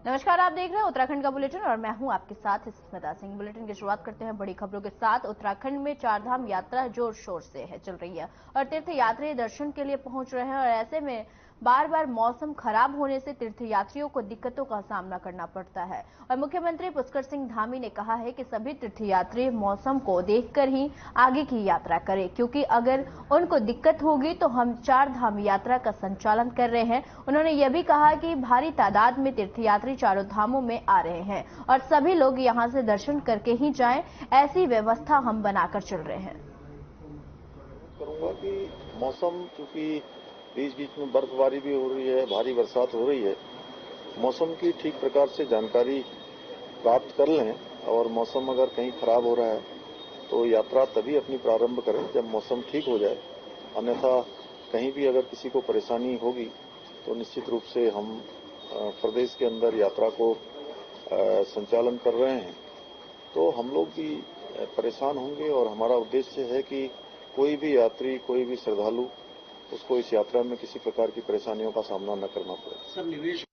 नमस्कार, आप देख रहे हैं उत्तराखंड का बुलेटिन और मैं हूं आपके साथ स्मिता सिंह। बुलेटिन की शुरुआत करते हैं बड़ी खबरों के साथ। उत्तराखंड में चारधाम यात्रा जोर शोर से चल रही है और तीर्थ यात्री दर्शन के लिए पहुंच रहे हैं और ऐसे में बार बार मौसम खराब होने से तीर्थ यात्रियों को दिक्कतों का सामना करना पड़ता है। और मुख्यमंत्री पुष्कर सिंह धामी ने कहा है कि सभी तीर्थ यात्री मौसम को देखकर ही आगे की यात्रा करें, क्योंकि अगर उनको दिक्कत होगी तो हम चारधाम यात्रा का संचालन कर रहे हैं। उन्होंने यह भी कहा कि भारी तादाद में तीर्थ यात्री चारों धामों में आ रहे हैं और सभी लोग यहां से दर्शन करके ही जाएं, ऐसी व्यवस्था हम बनाकर चल रहे हैं। करूंगा कि मौसम, चूंकि बीच बीच में बर्फबारी भी हो रही है, भारी बरसात हो रही है, मौसम की ठीक प्रकार से जानकारी प्राप्त कर लें और मौसम अगर कहीं खराब हो रहा है तो यात्रा तभी अपनी प्रारंभ करें जब मौसम ठीक हो जाए। अन्यथा कहीं भी अगर किसी को परेशानी होगी तो निश्चित रूप से हम प्रदेश के अंदर यात्रा को संचालन कर रहे हैं, तो हम लोग भी परेशान होंगे और हमारा उद्देश्य है कि कोई भी यात्री, कोई भी श्रद्धालु उसको इस यात्रा में किसी प्रकार की परेशानियों का सामना न करना पड़े। सब निवेश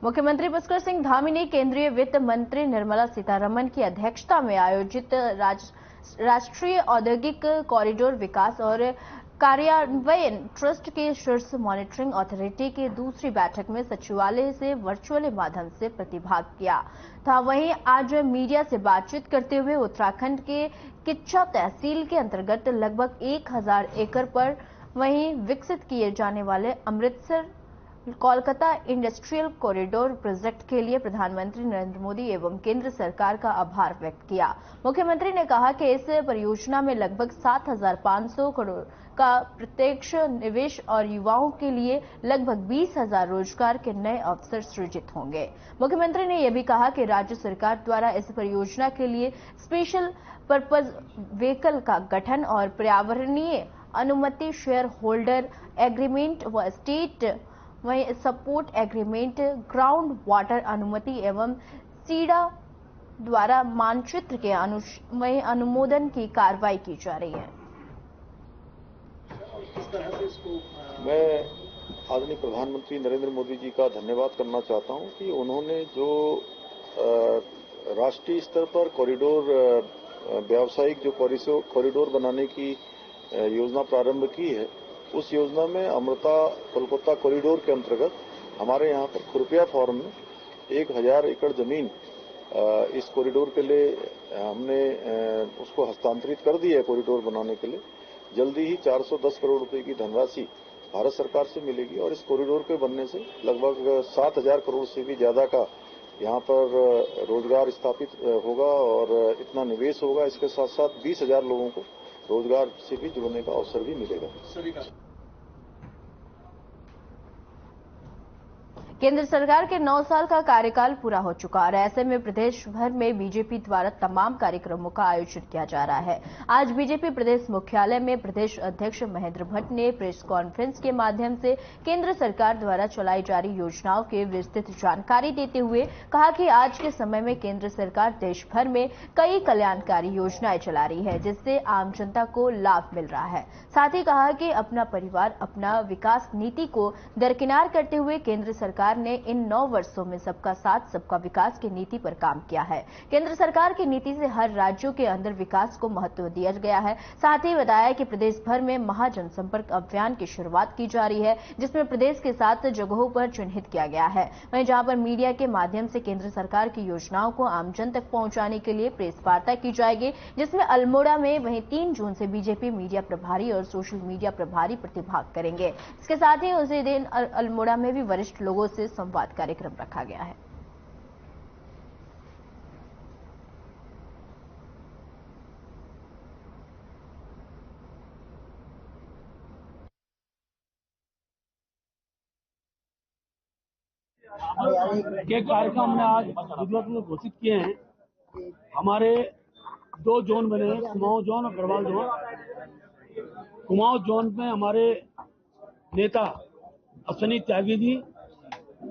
मुख्यमंत्री पुष्कर सिंह धामी ने केंद्रीय वित्त मंत्री निर्मला सीतारमण की अध्यक्षता में आयोजित राष्ट्रीय औद्योगिक कॉरिडोर विकास और कार्यान्वयन ट्रस्ट के शीर्ष मॉनिटरिंग अथॉरिटी की दूसरी बैठक में सचिवालय से वर्चुअल माध्यम से प्रतिभाग किया था। वहीं आज मीडिया से बातचीत करते हुए उत्तराखंड के किच्चा तहसील के अंतर्गत लगभग 1000 एकड़ पर वहीं विकसित किए जाने वाले Amritsar Kolkata industrial corridor project के लिए प्रधानमंत्री नरेंद्र मोदी एवं केंद्र सरकार का आभार व्यक्त किया। मुख्यमंत्री ने कहा कि इस परियोजना में लगभग 7500 करोड़ का प्रत्यक्ष निवेश और युवाओं के लिए लगभग 20,000 रोजगार के नए अवसर सृजित होंगे। मुख्यमंत्री ने यह भी कहा कि राज्य सरकार द्वारा इस परियोजना के लिए स्पेशल पर्पज व्हीकल का गठन और पर्यावरणीय अनुमति, शेयर होल्डर एग्रीमेंट व स्टेट वहीं सपोर्ट एग्रीमेंट, ग्राउंड वाटर अनुमति एवं सीडा द्वारा मानचित्र के अनुमोदन की कार्रवाई की जा रही है। मैं आदरणीय प्रधानमंत्री नरेंद्र मोदी जी का धन्यवाद करना चाहता हूं कि उन्होंने जो राष्ट्रीय स्तर पर कॉरिडोर, व्यावसायिक जो कॉरिडोर बनाने की योजना प्रारंभ की है, उस योजना में अमृता कोलकाता कॉरिडोर के अंतर्गत हमारे यहाँ पर खुरपिया फॉर्म में 1000 एकड़ जमीन इस कॉरिडोर के लिए हमने उसको हस्तांतरित कर दी है कॉरिडोर बनाने के लिए। जल्दी ही 410 करोड़ रुपए की धनराशि भारत सरकार से मिलेगी और इस कॉरिडोर के बनने से लगभग 7000 करोड़ से भी ज्यादा का यहाँ पर रोजगार स्थापित होगा और इतना निवेश होगा। इसके साथ साथ 20,000 लोगों को रोजगार से भी जुड़ने का अवसर भी मिलेगा। केंद्र सरकार के 9 साल का कार्यकाल पूरा हो चुका और ऐसे में प्रदेश भर में बीजेपी द्वारा तमाम कार्यक्रमों का आयोजन किया जा रहा है। आज बीजेपी प्रदेश मुख्यालय में प्रदेश अध्यक्ष महेंद्र भट्ट ने प्रेस कॉन्फ्रेंस के माध्यम से केंद्र सरकार द्वारा चलाई जा रही योजनाओं की विस्तृत जानकारी देते हुए कहा कि आज के समय में केंद्र सरकार देश भर में कई कल्याणकारी योजनाएं चला रही है, जिससे आम जनता को लाभ मिल रहा है। साथ ही कहा कि अपना परिवार अपना विकास नीति को दरकिनार करते हुए केंद्र सरकार ने इन 9 वर्षों में सबका साथ सबका विकास की नीति पर काम किया है। केंद्र सरकार की नीति से हर राज्यों के अंदर विकास को महत्व दिया गया है। साथ ही बताया कि प्रदेश भर में महाजनसंपर्क अभियान की शुरुआत की जा रही है, जिसमें प्रदेश के 7 जगहों पर चिन्हित किया गया है। वहीं जहां पर मीडिया के माध्यम से केंद्र सरकार की योजनाओं को आमजन तक पहुंचाने के लिए प्रेस वार्ता की जाएगी, जिसमें अल्मोड़ा में वहीं 3 जून से बीजेपी मीडिया प्रभारी और सोशल मीडिया प्रभारी प्रतिभाग करेंगे। इसके साथ ही उसी दिन अल्मोड़ा में भी वरिष्ठ लोगों से संवाद कार्यक्रम रखा गया है। के कार्यक्रम हमने आज विधिवत में घोषित किए हैं। हमारे 2 जोन बने हैं, कुमाऊं जोन और गढ़वाल जोन। कुमाऊं जोन में हमारे नेता अश्विनी त्यागी जी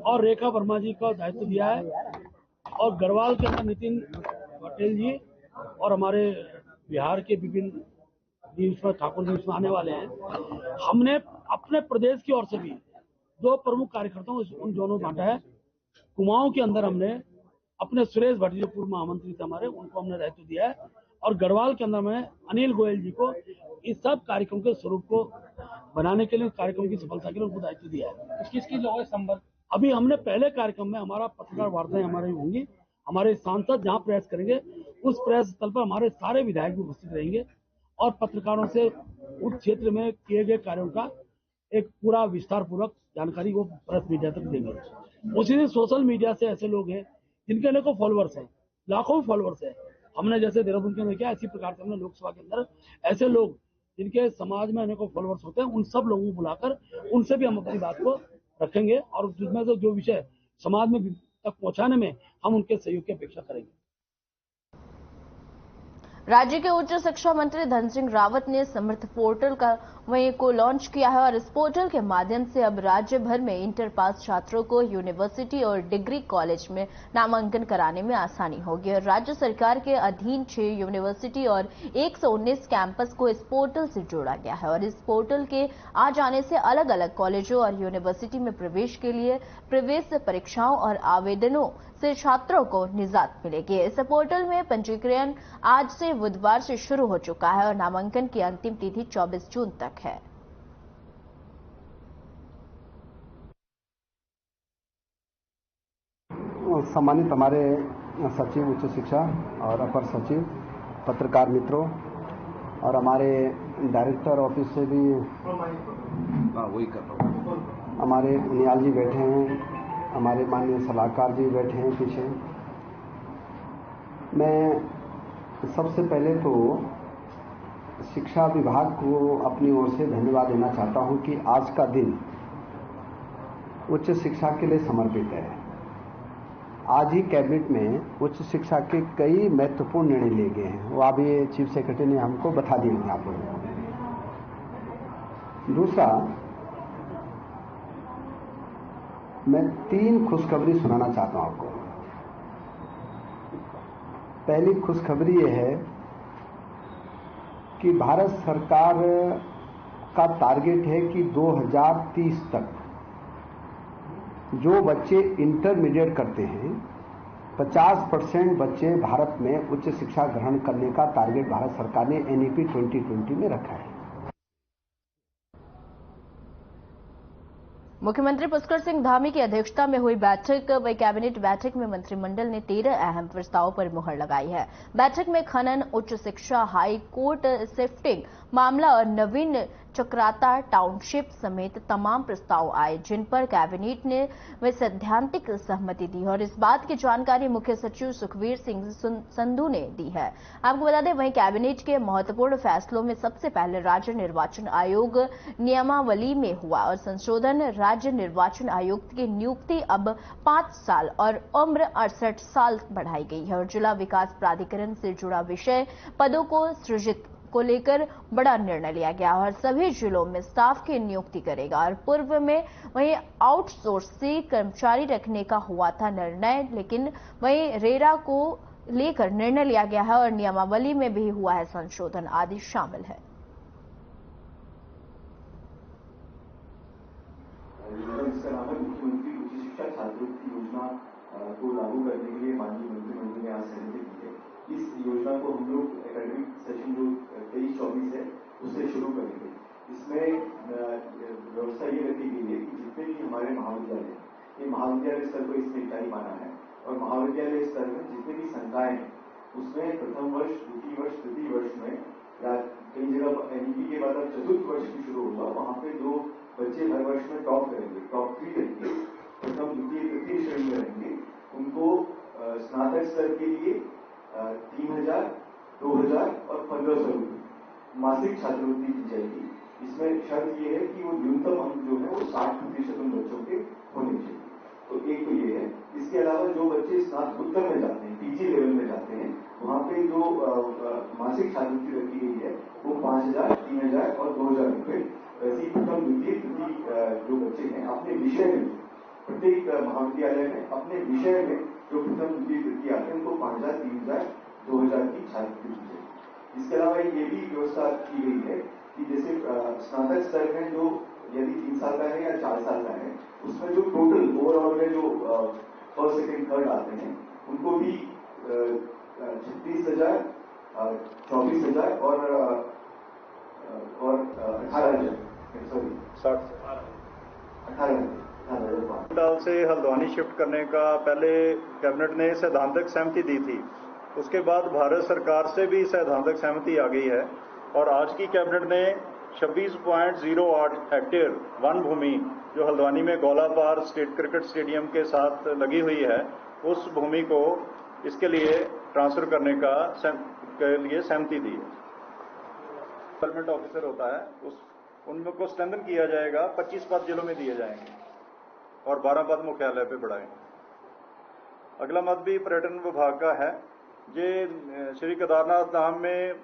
और रेखा वर्मा जी का दायित्व दिया है और गढ़वाल के अंदर नितिन पटेल जी और हमारे बिहार के विभिन्न ठाकुर जी उसमें आने वाले हैं। हमने अपने प्रदेश की ओर से भी 2 प्रमुख कार्यकर्ताओं उन जोनों बांटा है। कुमाऊं के अंदर हमने अपने सुरेश भट्ट जो पूर्व महामंत्री थे हमारे, उनको हमने दायित्व दिया है, और गढ़वाल के अंदर मैंने अनिल गोयल जी को इस सब कार्यक्रम के स्वरूप को बनाने के लिए, कार्यक्रम की सफलता के लिए उनको दायित्व दिया है। किसकी लोगों से संपर्क अभी हमने पहले कार्यक्रम में हमारा पत्रकार वार्ताएं हमारी होंगी, हमारे सांसद जहां प्रेस करेंगे उस प्रेस स्थल पर हमारे सारे विधायक भी उपस्थित रहेंगे और पत्रकारों से उस क्षेत्र में किए गए कार्यों का एक पूरा विस्तार पूर्वक जानकारी वो प्रेस मीडिया तक देंगे। उसी दिन सोशल मीडिया से ऐसे लोग हैं जिनके अनेकों फॉलोअर्स हैं, लाखों फॉलोअर्स हैं। हमने जैसे देहरादून के अंदर किया, इसी प्रकार से हमने लोकसभा के अंदर ऐसे लोग जिनके समाज में अनेकों फॉलोअर्स होते हैं, उन सब लोगों को बुलाकर उनसे भी हम अपनी बात को रखेंगे और जिसमें से जो विषय समाज में तक पहुंचाने में हम उनके सहयोग की अपेक्षा करेंगे। राज्य के उच्च शिक्षा मंत्री धन सिंह रावत ने समर्थ पोर्टल का वहीं को लॉन्च किया है और इस पोर्टल के माध्यम से अब राज्य भर में इंटर पास छात्रों को यूनिवर्सिटी और डिग्री कॉलेज में नामांकन कराने में आसानी होगी। और राज्य सरकार के अधीन 6 यूनिवर्सिटी और 119 कैंपस को इस पोर्टल से जोड़ा गया है और इस पोर्टल के आ जाने से अलग अलग कॉलेजों और यूनिवर्सिटी में प्रवेश के लिए प्रवेश परीक्षाओं और आवेदनों से छात्रों को निजात मिलेगी। इस पोर्टल में पंजीकरण आज से बुधवार से शुरू हो चुका है और नामांकन की अंतिम तिथि 24 जून तक है। सम्मानित हमारे सचिव उच्च शिक्षा और अपर सचिव, पत्रकार मित्रों और हमारे डायरेक्टर ऑफिस से भी हमारे उनियाल जी बैठे हैं, हमारे माननीय सलाहकार जी बैठे हैं पीछे। मैं सबसे पहले तो शिक्षा विभाग को अपनी ओर से धन्यवाद देना चाहता हूं कि आज का दिन उच्च शिक्षा के लिए समर्पित है। आज ही कैबिनेट में उच्च शिक्षा के कई महत्वपूर्ण निर्णय लिए गए हैं, वो अभी चीफ सेक्रेटरी ने हमको बता दिए हैं आप लोगों को। दूसरा, मैं 3 खुशखबरी सुनाना चाहता हूं आपको। पहली खुशखबरी यह है कि भारत सरकार का टारगेट है कि 2030 तक जो बच्चे इंटरमीडिएट करते हैं 50% बच्चे भारत में उच्च शिक्षा ग्रहण करने का टारगेट भारत सरकार ने एनईपी 2020 में रखा है। मुख्यमंत्री पुष्कर सिंह धामी की अध्यक्षता में हुई बैठक व कैबिनेट बैठक में मंत्रिमंडल ने 13 अहम प्रस्तावों पर मुहर लगाई है। बैठक में खनन, उच्च शिक्षा, हाई कोर्ट शिफ्टिंग मामला और नवीन चक्राता टाउनशिप समेत तमाम प्रस्ताव आए, जिन पर कैबिनेट ने सैद्धांतिक सहमति दी और इस बात की जानकारी मुख्य सचिव सुखवीर सिंह संधू ने दी है। आपको बता दें, वहीं कैबिनेट के महत्वपूर्ण फैसलों में सबसे पहले राज्य निर्वाचन आयोग नियमावली में हुआ और संशोधन। राज्य निर्वाचन आयुक्त की नियुक्ति अब 5 साल और उम्र 68 साल बढ़ाई गई है और जिला विकास प्राधिकरण से जुड़ा विषय पदों को सृजित को लेकर बड़ा निर्णय लिया गया और सभी जिलों में स्टाफ की नियुक्ति करेगा। और पूर्व में वहीं आउटसोर्स से कर्मचारी रखने का हुआ था निर्णय, लेकिन वहीं रेरा को लेकर निर्णय लिया गया है और नियमावली में भी हुआ है संशोधन आदि शामिल है। इसका नाम है मुख्यमंत्री उच्च शिक्षा छात्रवृत्ति योजना को लागू करने के लिए माननीय मंत्रिमंडल ने आज सहमति दी है। इस योजना को हम लोग एकेडमिक सेशन जो 23-24 है उससे शुरू करेंगे। इसमें व्यवस्था ये रखी गई है कि जितने भी हमारे महाविद्यालय, ये महाविद्यालय स्तर को इसमें इकाई माना है और महाविद्यालय स्तर में जितने भी संकाय हैं उसमें प्रथम वर्ष, द्वितीय वर्ष, तृतीय वर्ष में या कई जगह एनईपी के बाद अब चतुर्थ वर्ष भी शुरू होगा, वहां पे जो बच्चे हर वर्ष में टॉप करेंगे, टॉप 3 रहेंगे, प्रथम, द्वितीय, तृतीय श्रेणी में रहेंगे, उनको स्नातक स्तर के लिए 3,000, 2,000 और 1,500 रुपये मासिक छात्रवृत्ति दी जाएगी। इसमें शर्त यह है कि वो न्यूनतम अंक जो है वो 60% उन बच्चों के होने चाहिए। तो एक तो ये है। इसके अलावा जो बच्चे स्नातकोत्तर में जाते हैं, पीजी लेवल में जाते हैं, वहां पे जो मासिक छात्रवृत्ति रखी गई है वो 5,000, 3,000 और 2,000 रुपये ऐसी प्रथम, द्वितीय, तृतीय जो बच्चे हैं अपने विषय में, प्रत्येक महाविद्यालय में अपने विषय में जो प्रथम, द्वितीय, तृतीय आते हैं उनको 5,000, 3,000, 2,000 की छात्रवृत्ति दी जाएगी। इसके अलावा ये भी व्यवस्था की गई है कि जैसे स्नातक स्तर में जो यदि 3 साल का है या 4 साल का है, उसमें जो टोटल ओवरऑल में जो फर्स्ट सेकंड थर्ड आते हैं उनको भी 36,000, 24,000 और 18,000, सॉरी 18,000 डाल से हल्द्वानी शिफ्ट करने का पहले कैबिनेट ने सैद्धांतिक सहमति दी थी। उसके बाद भारत सरकार से भी सैद्धांतिक सहमति आ गई है और आज की कैबिनेट ने 26.08 हेक्टेयर वन भूमि जो हल्द्वानी में गोलापार स्टेट क्रिकेट स्टेडियम के साथ लगी हुई है, उस भूमि को इसके लिए ट्रांसफर करने के लिए सहमति दी है। डेवलपमेंट ऑफिसर होता है, उनको स्ट्रेंथन किया जाएगा, 25 पद जिलों में दिए जाएंगे और 12 पद मुख्यालय पे बढ़ाएंगे। अगला मत भी पर्यटन विभाग का है। ये श्री केदारनाथ धाम में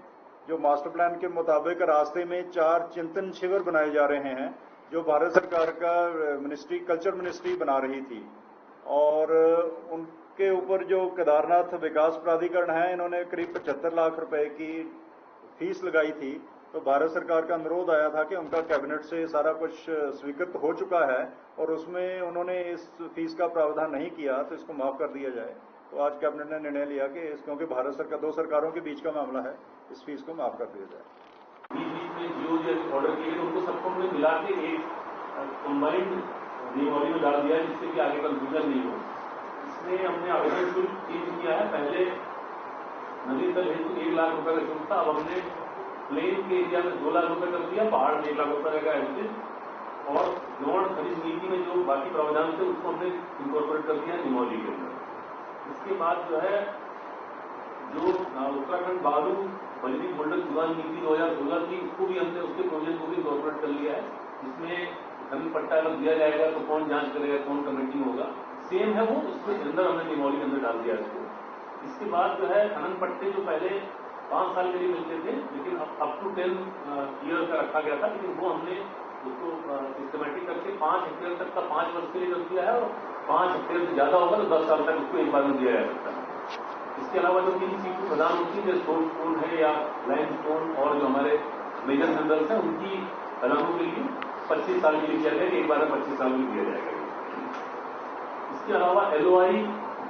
जो मास्टर प्लान के मुताबिक रास्ते में 4 चिंतन शिविर बनाए जा रहे हैं, जो भारत सरकार का मिनिस्ट्री कल्चर मिनिस्ट्री बना रही थी, और उनके ऊपर जो केदारनाथ विकास प्राधिकरण है, इन्होंने करीब 75 लाख रुपए की फीस लगाई थी। तो भारत सरकार का अनुरोध आया था कि उनका कैबिनेट से सारा कुछ स्वीकृत हो चुका है और उसमें उन्होंने इस फीस का प्रावधान नहीं किया, तो इसको माफ कर दिया जाए। तो आज कैबिनेट ने निर्णय लिया कि क्योंकि भारत सरकार 2 सरकारों के बीच का मामला है, इस फीस को माफ कर दिया जाए। बीच में जो ऑर्डर किए उनको सबको हमने मिला के एक कंबाइंड नियमावली में डाल दिया, जिससे कि आगे कंफ्यूजन नहीं हो। इसमें हमने आवेदन शुल्क चेंज किया है। पहले नदी तल हेतु 1 लाख रुपए का शुल्क था, अब हमने प्लेन के एरिया में 2 लाख रुपए कर दिया, पहाड़ में 1 लाख रुपए का एवरेज, और गौण खनिज नीति में जो बाकी प्रावधान थे उसको हमने इनकॉर्पोरेट कर दिया नियमावली के अंदर। इसके बाद जो है जो उत्तराखंड बालू बजरी गोल्डन जुगान नीति 2016 थी, उसको भी हमने उसके प्रोविजन को भी इनकॉर्पोरेट कर लिया है। इसमें खनिज पट्टा अगर दिया जाएगा तो कौन जांच करेगा, कौन कमेटी में होगा, सेम है वो, उसके अंदर हमने नियमावली के अंदर डाल दिया इसको। इसके बाद जो है खनन पट्टे जो पहले 5 साल के लिए मिलते थे, लेकिन अप टू 10 ईयर का रखा गया था, लेकिन वो हमने उसको सिस्टमेटिक करके 5 हेक्टेयर तक का 5 वर्ष के लिए कर दिया है, और 5 हेक्टेयर से ज्यादा होगा तो 10 साल तक उसको एक बार में दिया जा सकता है। इसके अलावा जो 3 सीटू प्रदान होती है, जैसे सोल्ट स्टोन है या लाइम स्टोन और जो हमारे मेजर मिनरल्स हैं, उनकी खदानों के लिए 25 साल के लिए किया जाएगा, एक बार में 25 साल के लिए दिया जाएगा। इसके अलावा LOI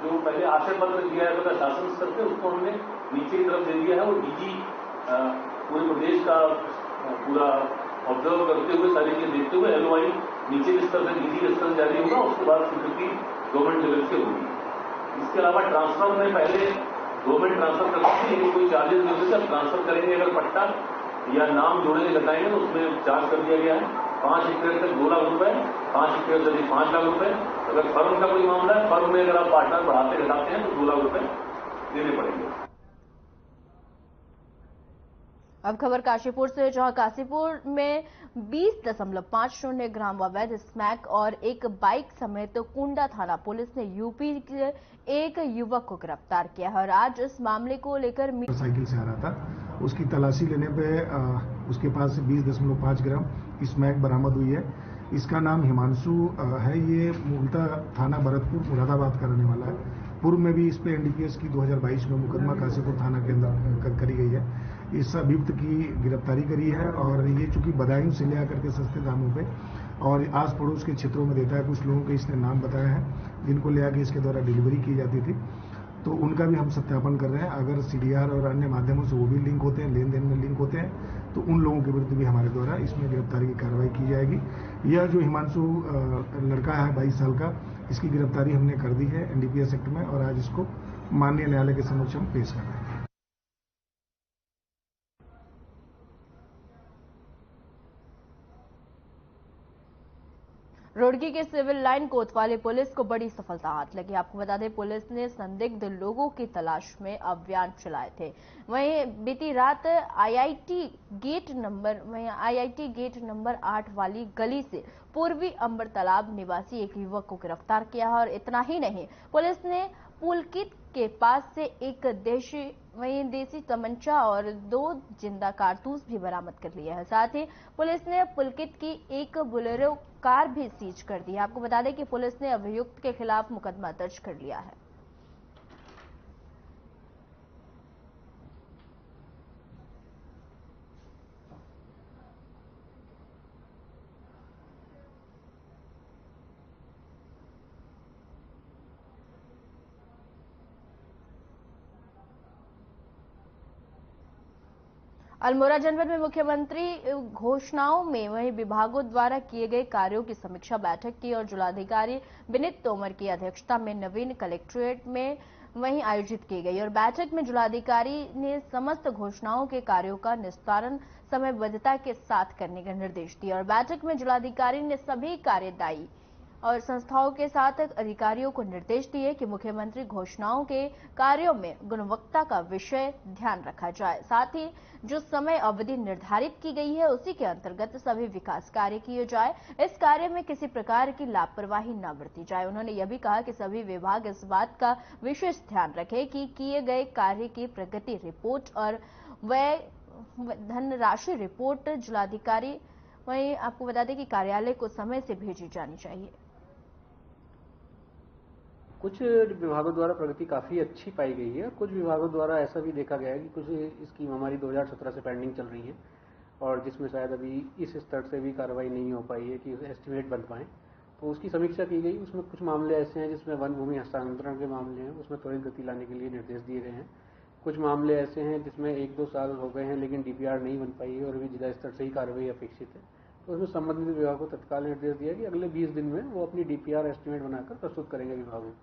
जो पहले आशय पत्र दिया जाता था शासन स्तर पे, उसको हमने नीचे की तरफ दे दिया है, और DG पूरे प्रदेश का पूरा ऑब्जर्व करते हुए सारी चीजें देखते हुए LOI नीचे के स्तर से DG के स्तर से जारी होगा, उसके बाद स्वीकृति गवर्नमेंट लेवल से होगी। इसके अलावा ट्रांसफर में पहले गवर्नमेंट ट्रांसफर करती थी, लेकिन कोई चार्जेस नहीं होते थे। अब ट्रांसफर करेंगे अगर पट्टा या नाम जोड़ने घटाएंगे तो उसमें चार्ज कर दिया गया है। 5 हेक्टेयर तक 2 लाख रुपए, 5 हेक्टेयर से 5 लाख रुपए। अगर फर्म का कोई मामला है, फर्म में अगर आप पार्टनर बढ़ाते घटाते हैं तो 2 लाख रुपए देने पड़ेंगे। अब खबर काशीपुर से, जहां काशीपुर में 20.50 ग्राम अवैध स्मैक और एक बाइक समेत कुंडा थाना पुलिस ने यूपी के एक युवक को गिरफ्तार किया है। और आज इस मामले को लेकर साइकिल से आ रहा था, उसकी तलाशी लेने पे उसके पास से 20.5 ग्राम स्मैक बरामद हुई है। इसका नाम हिमांशु है। ये मूलतः थाना भरतपुर मुरादाबाद का रहने वाला है। पूर्व में भी इस पे NDPS की 2022 में मुकदमा काशीपुर थाना के अंदर करी गई है। इस अभियुक्त की गिरफ्तारी करी है, और ये चूंकि बदायूं से ले आकर के सस्ते दामों पे और आस पड़ोस के क्षेत्रों में देता है। कुछ लोगों के इसने नाम बताया है जिनको ले आके इसके द्वारा डिलीवरी की जाती थी, तो उनका भी हम सत्यापन कर रहे हैं। अगर CDR और अन्य माध्यमों से वो भी लिंक होते हैं, लेन देन में लिंक होते हैं, तो उन लोगों के विरुद्ध भी हमारे द्वारा इसमें गिरफ्तारी की कार्रवाई की जाएगी। यह जो हिमांशु लड़का है 22 साल का, इसकी गिरफ्तारी हमने कर दी है NDPS एक्ट में, और आज इसको माननीय न्यायालय के समक्ष हम पेश कर रहे हैं। रुड़की के सिविल लाइन कोतवाली पुलिस को बड़ी सफलता हाथ लगी। आपको बता दें, पुलिस ने संदिग्ध लोगों की तलाश में अभियान चलाए थे। वहीं बीती रात IIT गेट नंबर 8 वाली गली से पूर्वी अंबर तालाब निवासी एक युवक को गिरफ्तार किया है। और इतना ही नहीं, पुलिस ने पुलकित के पास से एक देसी तमंचा और 2 जिंदा कारतूस भी बरामद कर लिया है। साथ ही पुलिस ने पुलकित की एक बोलेरो कार भी सीज कर दी है। आपको बता दें कि पुलिस ने अभियुक्त के खिलाफ मुकदमा दर्ज कर लिया है। अल्मोड़ा जनपद में मुख्यमंत्री घोषणाओं में वहीं विभागों द्वारा किए गए कार्यों की समीक्षा बैठक की और जिलाधिकारी विनीत तोमर की अध्यक्षता में नवीन कलेक्ट्रेट में वहीं आयोजित की गई और बैठक में जिलाधिकारी ने समस्त घोषणाओं के कार्यों का निस्तारण समयबद्धता के साथ करने का निर्देश दिया और बैठक में जिलाधिकारी ने सभी कार्यदायी और संस्थाओं के साथ अधिकारियों को निर्देश दिए कि मुख्यमंत्री घोषणाओं के कार्यों में गुणवत्ता का विषय ध्यान रखा जाए, साथ ही जो समय अवधि निर्धारित की गई है उसी के अंतर्गत सभी विकास कार्य किए जाए। इस कार्य में किसी प्रकार की लापरवाही न बरती जाए। उन्होंने यह भी कहा कि सभी विभाग इस बात का विशेष ध्यान रखें कि किए गए कार्य की प्रगति रिपोर्ट और व्यय धनराशि रिपोर्ट जिलाधिकारी वहीं आपको बता दें कि कार्यालय को समय से भेजी जानी चाहिए। कुछ विभागों द्वारा प्रगति काफी अच्छी पाई गई है और कुछ विभागों द्वारा ऐसा भी देखा गया है कि कुछ स्कीम हमारी 2017 से पेंडिंग चल रही है और जिसमें शायद अभी इस स्तर से भी कार्रवाई नहीं हो पाई है कि एस्टिमेट बन पाए, तो उसकी समीक्षा की गई। उसमें कुछ मामले ऐसे हैं जिसमें वन भूमि हस्तांतरण के मामले हैं, उसमें त्वरित गति लाने के लिए निर्देश दिए गए हैं। कुछ मामले ऐसे हैं जिसमें 1-2 साल हो गए हैं लेकिन डीपीआर नहीं बन पाई है और अभी जिला स्तर से ही कार्रवाई अपेक्षित है, तो उसमें संबंधित विभाग को तत्काल निर्देश दिया कि अगले 20 दिन में वो अपनी डीपीआर एस्टिमेट बनाकर प्रस्तुत करेंगे विभागों।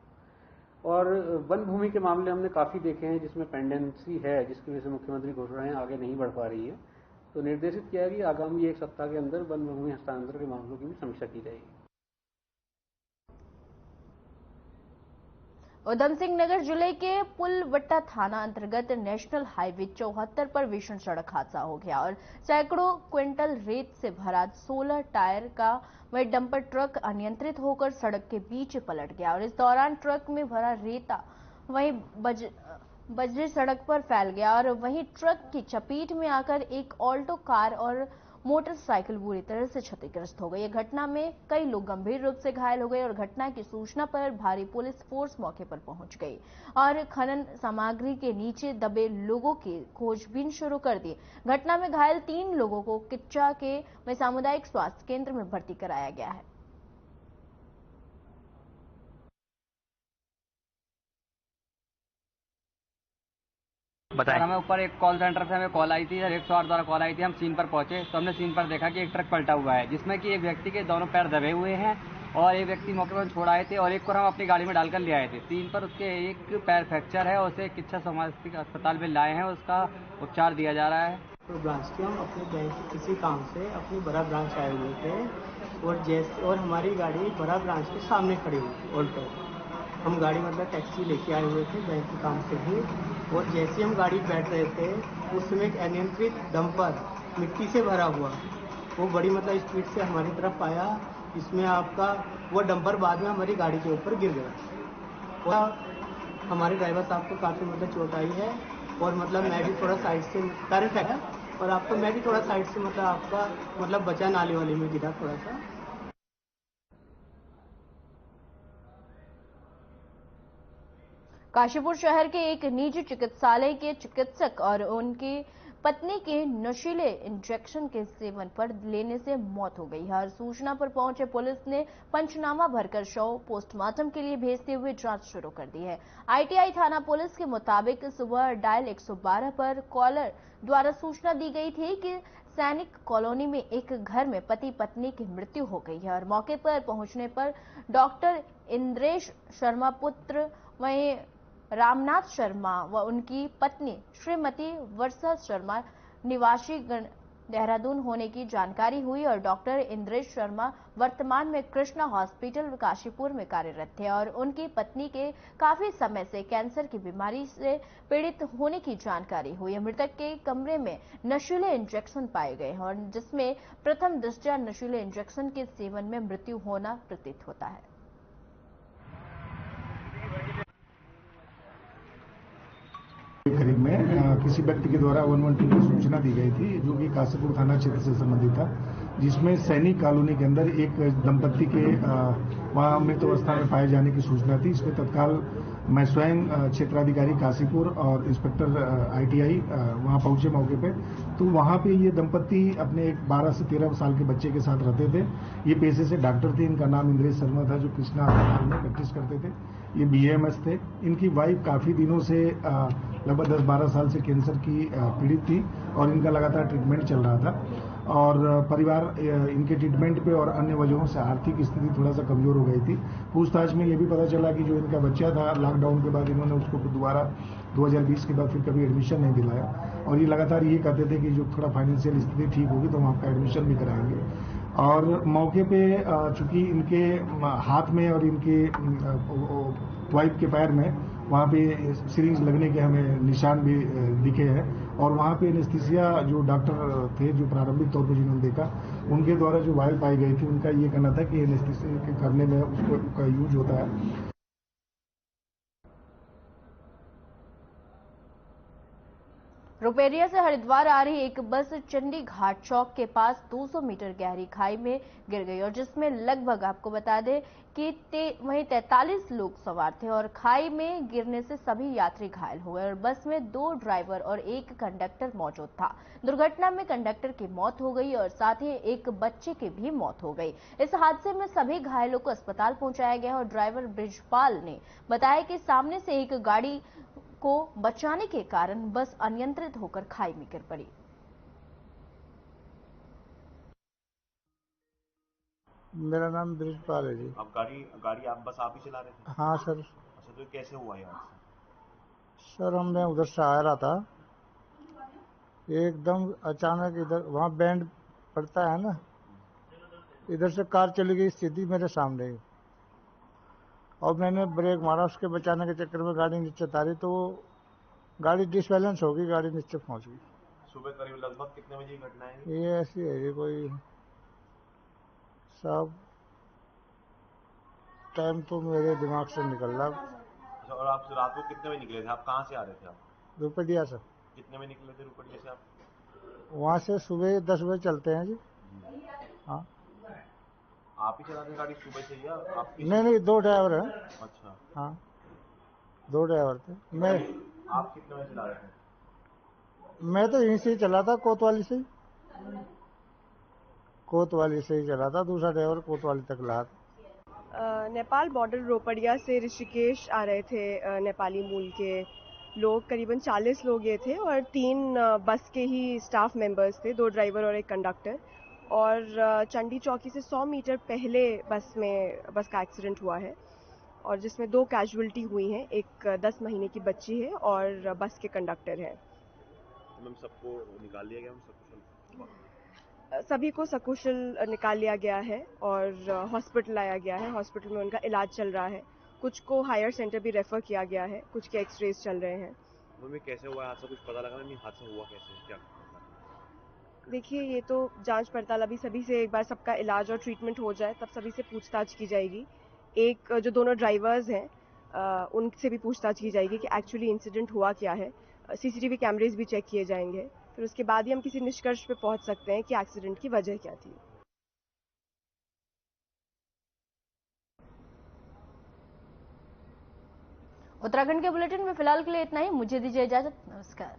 और वन भूमि के मामले हमने काफी देखे हैं जिसमें पेंडेंसी है, जिसकी वजह से मुख्यमंत्री घोषणाएं आगे नहीं बढ़ पा रही है, तो निर्देशित किया है कि आगामी 1 सप्ताह के अंदर वन भूमि हस्तांतरण के मामलों की भी समीक्षा की जाएगी। उधम सिंह नगर जिले के पुलवट्टा थाना अंतर्गत नेशनल हाईवे 74 पर भीषण सड़क हादसा हो गया और सैकड़ों क्विंटल रेत से भरा 16 टायर का वह डंपर ट्रक अनियंत्रित होकर सड़क के बीच पलट गया और इस दौरान ट्रक में भरा रेता वहीं बजरी सड़क पर फैल गया और वहीं ट्रक की चपेट में आकर एक ऑल्टो कार और मोटरसाइकिल बुरी तरह से क्षतिग्रस्त हो गई। घटना में कई लोग गंभीर रूप से घायल हो गए और घटना की सूचना पर भारी पुलिस फोर्स मौके पर पहुंच गई और खनन सामग्री के नीचे दबे लोगों की खोजबीन शुरू कर दी। घटना में घायल 3 लोगों को किच्चा के सामुदायिक स्वास्थ्य केंद्र में भर्ती कराया गया है। सर, हमें ऊपर एक कॉल सेंटर से हमें कॉल आई थी सर, 108 द्वारा कॉल आई थी। हम सीन पर पहुंचे तो हमने सीन पर देखा कि एक ट्रक पलटा हुआ है जिसमें कि एक व्यक्ति के दोनों पैर दबे हुए हैं और एक व्यक्ति मौके पर छोड़ आए थे और एक को हम अपनी गाड़ी में डालकर ले आए थे। सीन पर उसके एक पैर फ्रैक्चर है और उसे किच्छा सामुदायिक अस्पताल में लाए हैं, उसका उपचार दिया जा रहा है। तो ब्रांच के हम अपने बैंक के किसी काम से अपनी बड़ा ब्रांच आए हुए थे और हमारी गाड़ी बड़ा ब्रांच के सामने खड़ी हुई ऑल्टो। हम गाड़ी मतलब टैक्सी लेके आए हुए थे बैंक के काम से भी, और जैसे हम गाड़ी बैठ रहे थे उस समय एक अनियंत्रित डंपर मिट्टी से भरा हुआ वो बड़ी मतलब स्पीड से हमारी तरफ आया। इसमें आपका वो डंपर बाद में हमारी गाड़ी के ऊपर गिर गया और हमारे ड्राइवर साहब को काफ़ी मतलब चोट आई है और मतलब मैं भी थोड़ा साइड से करंट है और आपको मैं भी थोड़ा साइड से मतलब आपका मतलब बचा नाले वाले में गिरा थोड़ा सा। काशीपुर शहर के एक निजी चिकित्सालय के चिकित्सक और उनकी पत्नी के नशीले इंजेक्शन के सेवन पर लेने से मौत हो गई है। सूचना पर पहुंचे पुलिस ने पंचनामा भरकर शव पोस्टमार्टम के लिए भेजते हुए जांच शुरू कर दी है। आईटीआई थाना पुलिस के मुताबिक सुबह डायल 112 पर कॉलर द्वारा सूचना दी गई थी कि सैनिक कॉलोनी में एक घर में पति पत्नी की मृत्यु हो गई है और मौके पर पहुंचने पर डॉक्टर इंद्रेश शर्मा पुत्र वहीं रामनाथ शर्मा व उनकी पत्नी श्रीमती वर्षा शर्मा निवासी देहरादून होने की जानकारी हुई और डॉक्टर इंद्रेश शर्मा वर्तमान में कृष्णा हॉस्पिटल काशीपुर में कार्यरत थे और उनकी पत्नी के काफी समय से कैंसर की बीमारी से पीड़ित होने की जानकारी हुई। मृतक के कमरे में नशीले इंजेक्शन पाए गए हैं और जिसमें प्रथम दृष्टया नशीले इंजेक्शन के सेवन में मृत्यु होना प्रतीत होता है। करीब में किसी व्यक्ति के द्वारा 112 की सूचना दी गई थी जो कि काशीपुर थाना क्षेत्र से संबंधित था, जिसमें सैनिक कॉलोनी के अंदर एक दंपत्ति के वहां मृत अवस्था में पाए जाने की सूचना थी। इसमें तत्काल मैं स्वयं क्षेत्राधिकारी काशीपुर और इंस्पेक्टर आईटीआई वहां पहुंचे मौके पे। तो वहां पे ये दंपत्ति अपने एक 12 से 13 साल के बच्चे के साथ रहते थे। ये पेशे से डॉक्टर थे। इनका नाम इंद्रेश शर्मा था जो कृष्णा अस्पताल में प्रैक्टिस करते थे। ये बीएमएस थे। इनकी वाइफ काफी दिनों से लगभग 10-12 साल से कैंसर की पीड़ित थी और इनका लगातार ट्रीटमेंट चल रहा था और परिवार इनके ट्रीटमेंट पे और अन्य वजहों से आर्थिक स्थिति थोड़ा सा कमजोर हो गई थी। पूछताछ में ये भी पता चला कि जो इनका बच्चा था लॉकडाउन के बाद इन्होंने उसको दोबारा 2020 के बाद फिर कभी एडमिशन नहीं दिलाया और ये लगातार ये कहते थे कि जो थोड़ा फाइनेंशियल स्थिति ठीक होगी तो हम आपका एडमिशन भी कराएंगे। और मौके पे चूंकि इनके हाथ में और इनके वाइफ के पैर में वहाँ पे सिरिंज लगने के हमें निशान भी दिखे हैं और वहाँ पे एनेस्थीसिया जो डॉक्टर थे जो प्रारंभिक तौर पर जिन्होंने देखा उनके द्वारा जो वायल पाई गई थी उनका ये कहना था कि एनेस्थीसिया करने में उसका यूज होता है। रुपेरिया से हरिद्वार आ रही एक बस चंडी घाट चौक के पास 200 मीटर गहरी खाई में गिर गई और जिसमें लगभग आपको बता दें कि वहीं 43 लोग सवार थे और खाई में गिरने से सभी यात्री घायल हुए और बस में 2 ड्राइवर और 1 कंडक्टर मौजूद था। दुर्घटना में कंडक्टर की मौत हो गई और साथ ही एक बच्चे की भी मौत हो गई। इस हादसे में सभी घायलों को अस्पताल पहुंचाया गया और ड्राइवर ब्रिजपाल ने बताया कि सामने से एक गाड़ी को बचाने के कारण बस अनियंत्रित होकर खाई में गिर पड़ी। मेरा नाम ब्रिजपाल है जी। अब गाड़ी आप बस आप ही चला रहे थे? हाँ सर। अच्छा, तो कैसे हुआ ये हादसा? सर मैं उधर से आ रहा था, एकदम अचानक इधर वहाँ बैंड पड़ता है ना, इधर से कार चली गई सीधी मेरे सामने ही और मैंने ब्रेक मारा, उसके बचाने के चक्कर में गाड़ी नीचे तारी तो वो गाड़ी डिसबैलेंस हो गई, गाड़ी नीचे पहुंच गई। सुबह करीब लगभग कितने बजे की घटना है ये ऐसी है ये कोई सब टाइम तो मेरे दिमाग से निकल रहा। अच्छा, और आप रात को कितने बजे निकले थे? आप कहाँ से आ रहे थे? आप रुपडिया से। कितने बजे निकले थे रुपडिया से आप? वहाँ से सुबह 10 बजे चलते हैं जी। हाँ। आप ही चलाते गाड़ी सुबह से या आप? नहीं 2 ड्राइवर हैं। अच्छा। हाँ 2 ड्राइवर थे। आप कितने बजे चला रहे थे? मैं तो यहीं से ही चला था, कोतवाली से ही चला था, दूसरा ड्राइवर कोतवाली तक ला था। नेपाल बॉर्डर रोपड़िया से ऋषिकेश आ रहे थे नेपाली मूल के लोग, करीबन 40 लोग ये थे और 3 बस के ही स्टाफ मेंबर्स थे, 2 ड्राइवर और 1 कंडक्टर। और चंडी चौकी से 100 मीटर पहले बस का एक्सीडेंट हुआ है और जिसमें 2 कैजुअल्टी हुई हैं, एक 10 महीने की बच्ची है और बस के कंडक्टर हैं। मैम सबको निकाल लिया गया? सभी को सकुशल निकाल लिया गया है और हॉस्पिटल लाया गया है। हॉस्पिटल में उनका इलाज चल रहा है, कुछ को हायर सेंटर भी रेफर किया गया है, कुछ के एक्सरेज चल रहे हैं। मम्मी कैसे हुआ हादसा, कुछ पता लगा नहीं? हादसा हुआ कैसे, क्या? देखिए ये तो जांच पड़ताल, अभी सभी से एक बार सबका इलाज और ट्रीटमेंट हो जाए तब सभी से पूछताछ की जाएगी। एक जो दोनों ड्राइवर्स हैं उनसे भी पूछताछ की जाएगी कि एक्चुअली इंसिडेंट हुआ क्या है। सीसीटीवी कैमरेज भी चेक किए जाएंगे, फिर उसके बाद ही हम किसी निष्कर्ष पे पहुंच सकते हैं कि एक्सीडेंट की वजह क्या थी। उत्तराखंड के बुलेटिन में फिलहाल के लिए इतना ही। मुझे दीजिए इजाजत। नमस्कार।